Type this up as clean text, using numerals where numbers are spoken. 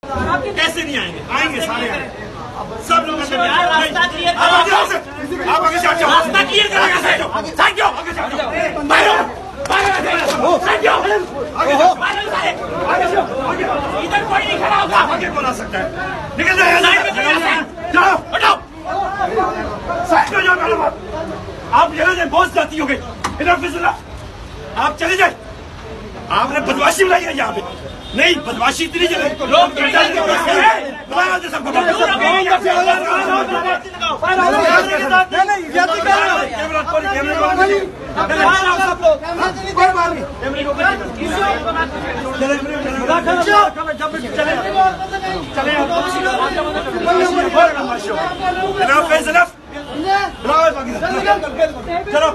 कैसे नहीं आएंगे? आएंगे सारे आएंगे। सब लोग अंदर रास्ता क्लियर आप आगे से आप आगे से आ जाओ। रास्ता क्लियर करेगा से साइड जाओ आगे से आ जाओ। बाहर साइड जाओ आगे जाओ आगे जाओ। इधर कोई नहीं खड़ा होगा। आगे कौन आ सकता है? निकल जाओ साइड में जाओ हटाओ साइड में जाओ। आप यहाँ से बहुत जाती हो गई। इधर आप चले जाए। आपने बदमाशी बनाई है यहाँ पे। नहीं बदमाशी इतनी जगह लोग चलो